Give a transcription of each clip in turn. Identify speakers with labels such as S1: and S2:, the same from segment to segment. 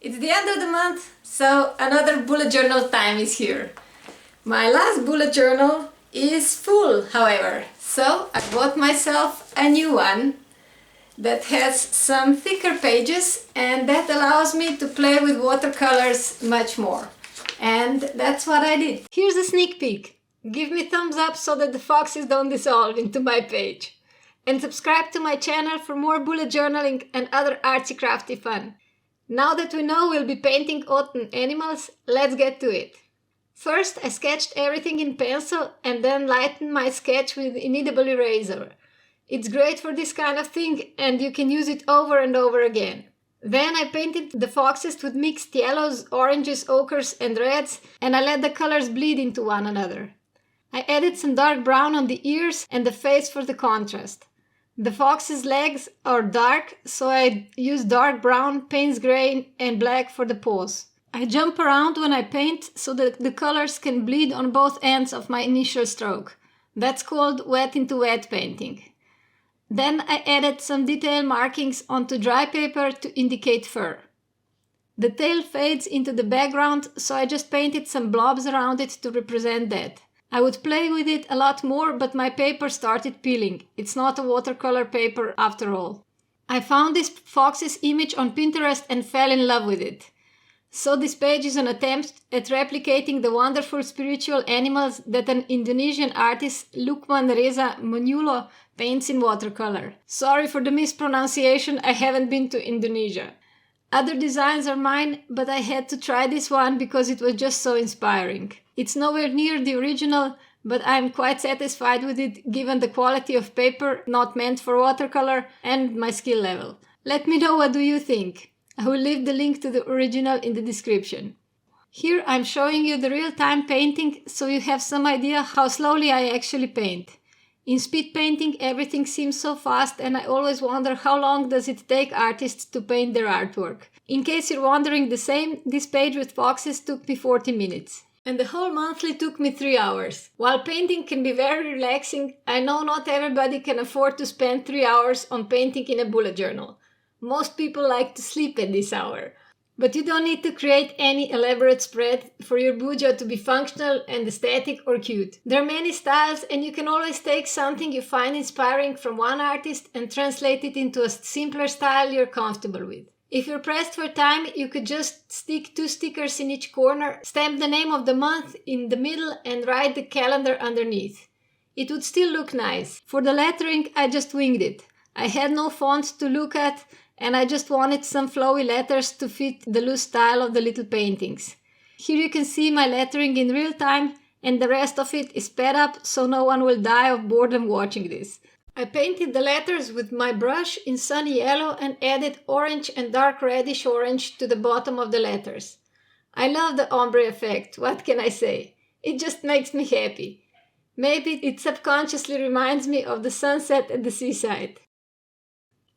S1: It's the end of the month, so another bullet journal time is here. My last bullet journal is full, however, so I bought myself a new one that has some thicker pages and that allows me to play with watercolors much more. And that's what I did. Here's a sneak peek. Give me thumbs up so that the foxes don't dissolve into my page. And subscribe to my channel for more bullet journaling and other artsy crafty fun. Now that we know we'll be painting autumn animals, let's get to it. First, I sketched everything in pencil and then lightened my sketch with kneadable eraser. It's great for this kind of thing and you can use it over and over again. Then I painted the foxes with mixed yellows, oranges, ochres and reds, and I let the colors bleed into one another. I added some dark brown on the ears and the face for the contrast. The fox's legs are dark, so I use dark brown, Payne's gray and black for the paws. I jump around when I paint so that the colors can bleed on both ends of my initial stroke. That's called wet into wet painting. Then I added some detail markings onto dry paper to indicate fur. The tail fades into the background, so I just painted some blobs around it to represent that. I would play with it a lot more, but my paper started peeling. It's not a watercolor paper after all. I found this fox's image on Pinterest and fell in love with it. So this page is an attempt at replicating the wonderful spiritual animals that an Indonesian artist, Lukman Reza Monulo, paints in watercolor. Sorry for the mispronunciation, I haven't been to Indonesia. Other designs are mine, but I had to try this one because it was just so inspiring. It's nowhere near the original, but I'm quite satisfied with it given the quality of paper not meant for watercolor and my skill level. Let me know what do you think. I will leave the link to the original in the description. Here I'm showing you the real-time painting so you have some idea how slowly I actually paint. In speed painting everything seems so fast and I always wonder how long does it take artists to paint their artwork. In case you're wondering the same, this page with foxes took me 40 minutes. And the whole monthly took me 3 hours. While painting can be very relaxing, I know not everybody can afford to spend 3 hours on painting in a bullet journal. Most people like to sleep at this hour. But you don't need to create any elaborate spread for your bujo to be functional and aesthetic or cute. There are many styles and you can always take something you find inspiring from one artist and translate it into a simpler style you're comfortable with. If you're pressed for time, you could just stick 2 stickers in each corner, stamp the name of the month in the middle and write the calendar underneath. It would still look nice. For the lettering, I just winged it. I had no font to look at and I just wanted some flowy letters to fit the loose style of the little paintings. Here you can see my lettering in real time and the rest of it is sped up so no one will die of boredom watching this. I painted the letters with my brush in sunny yellow and added orange and dark reddish orange to the bottom of the letters. I love the ombre effect, what can I say? It just makes me happy. Maybe it subconsciously reminds me of the sunset at the seaside.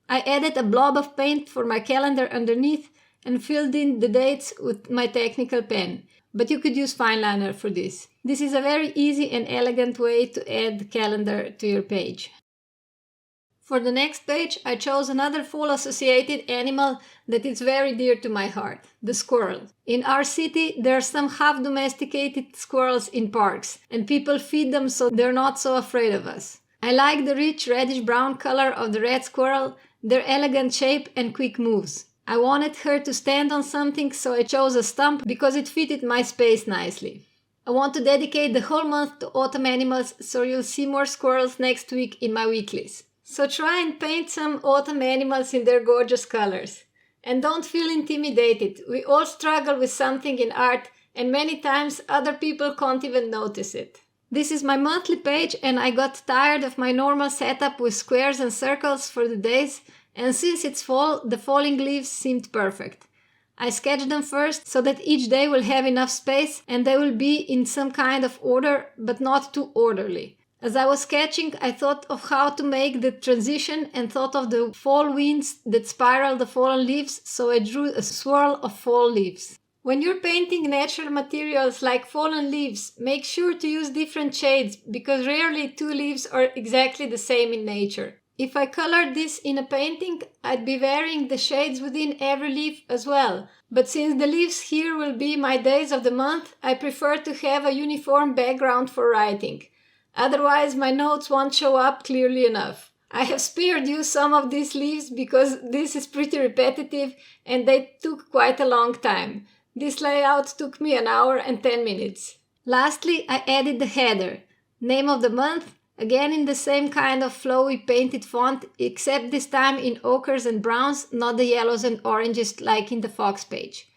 S1: I added a blob of paint for my calendar underneath and filled in the dates with my technical pen, but you could use fine liner for this. This is a very easy and elegant way to add the calendar to your page. For the next page, I chose another fall associated animal that is very dear to my heart, the squirrel. In our city, there are some half-domesticated squirrels in parks, and people feed them so they're not so afraid of us. I like the rich reddish-brown color of the red squirrel, their elegant shape and quick moves. I wanted her to stand on something, so I chose a stump because it fitted my space nicely. I want to dedicate the whole month to autumn animals, so you'll see more squirrels next week in my weeklies. So try and paint some autumn animals in their gorgeous colors. And don't feel intimidated. We all struggle with something in art and many times other people can't even notice it. This is my monthly page and I got tired of my normal setup with squares and circles for the days, and since it's fall, the falling leaves seemed perfect. I sketched them first so that each day will have enough space and they will be in some kind of order, but not too orderly. As I was sketching, I thought of how to make the transition and thought of the fall winds that spiral the fallen leaves, so I drew a swirl of fall leaves. When you're painting natural materials like fallen leaves, make sure to use different shades because rarely 2 leaves are exactly the same in nature. If I colored this in a painting, I'd be varying the shades within every leaf as well. But since the leaves here will be my days of the month, I prefer to have a uniform background for writing. Otherwise, my notes won't show up clearly enough. I have spared you some of these leaves because this is pretty repetitive and they took quite a long time. This layout took me an hour and 10 minutes. Lastly, I added the header. Name of the month, again in the same kind of flowy painted font, except this time in ochres and browns, not the yellows and oranges like in the Fox page.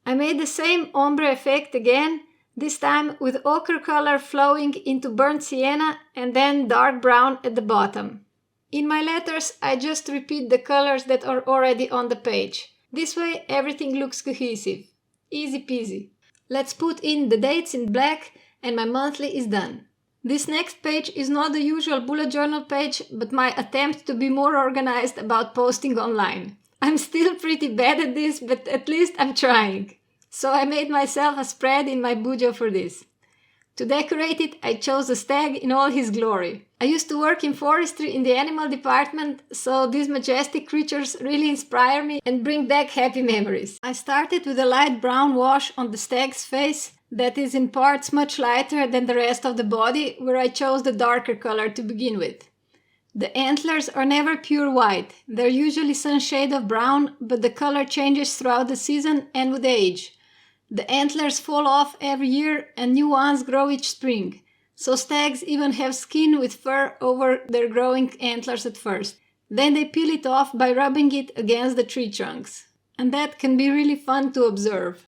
S1: I made the same ombre effect again, this time with ochre color flowing into burnt sienna and then dark brown at the bottom. In my letters, I just repeat the colors that are already on the page. This way everything looks cohesive. Easy peasy. Let's put in the dates in black and my monthly is done. This next page is not the usual bullet journal page, but my attempt to be more organized about posting online. I'm still pretty bad at this, but at least I'm trying. So I made myself a spread in my bujo for this. To decorate it, I chose a stag in all his glory. I used to work in forestry in the animal department, so these majestic creatures really inspire me and bring back happy memories. I started with a light brown wash on the stag's face that is in parts much lighter than the rest of the body, where I chose the darker color to begin with. The antlers are never pure white. They're usually some shade of brown, but the color changes throughout the season and with age. The antlers fall off every year and new ones grow each spring. So stags even have skin with fur over their growing antlers at first. Then they peel it off by rubbing it against the tree trunks. And that can be really fun to observe.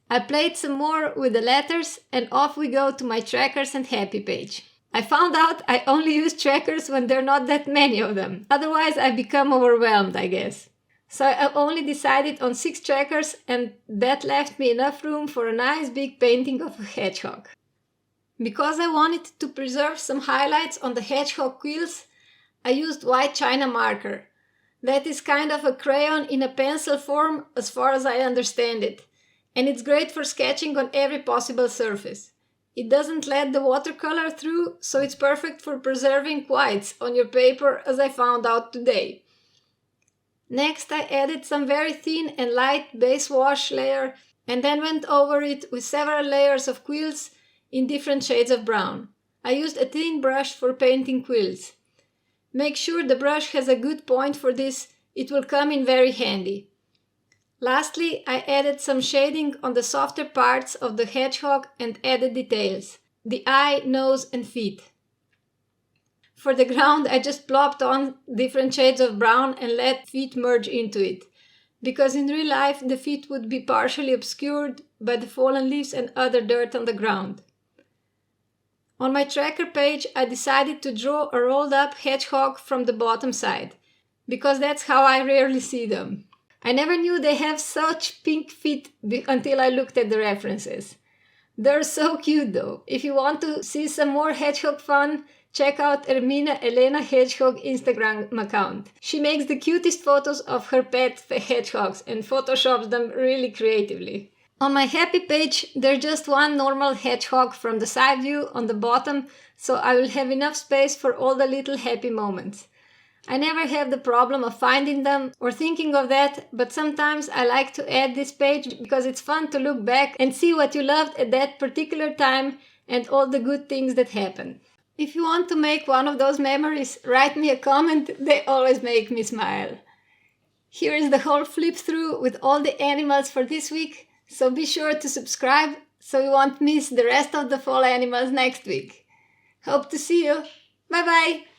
S1: I played some more with the letters and off we go to my trackers and happy page. I found out I only use trackers when there are not that many of them. Otherwise I become overwhelmed, I guess. So I only decided on 6 trackers and that left me enough room for a nice big painting of a hedgehog. Because I wanted to preserve some highlights on the hedgehog quills, I used white china marker. That is kind of a crayon in a pencil form as far as I understand it. And it's great for sketching on every possible surface. It doesn't let the watercolor through, so it's perfect for preserving whites on your paper, as I found out today. Next, I added some very thin and light base wash layer and then went over it with several layers of quills in different shades of brown. I used a thin brush for painting quills. Make sure the brush has a good point for this, it will come in very handy. Lastly, I added some shading on the softer parts of the hedgehog and added details, the eye, nose and feet. For the ground, I just plopped on different shades of brown and let feet merge into it, because in real life the feet would be partially obscured by the fallen leaves and other dirt on the ground. On my tracker page, I decided to draw a rolled up hedgehog from the bottom side, because that's how I rarely see them. I never knew they have such pink feet until I looked at the references. They're so cute though. If you want to see some more hedgehog fun, check out Ermina Elena Hedgehog Instagram account. She makes the cutest photos of her pet hedgehogs and photoshops them really creatively. On my happy page, there's just one normal hedgehog from the side view on the bottom, so I will have enough space for all the little happy moments. I never have the problem of finding them or thinking of that, but sometimes I like to add this page because it's fun to look back and see what you loved at that particular time and all the good things that happened. If you want to make one of those memories, write me a comment, they always make me smile. Here is the whole flip through with all the animals for this week, so be sure to subscribe so you won't miss the rest of the fall animals next week. Hope to see you. Bye bye!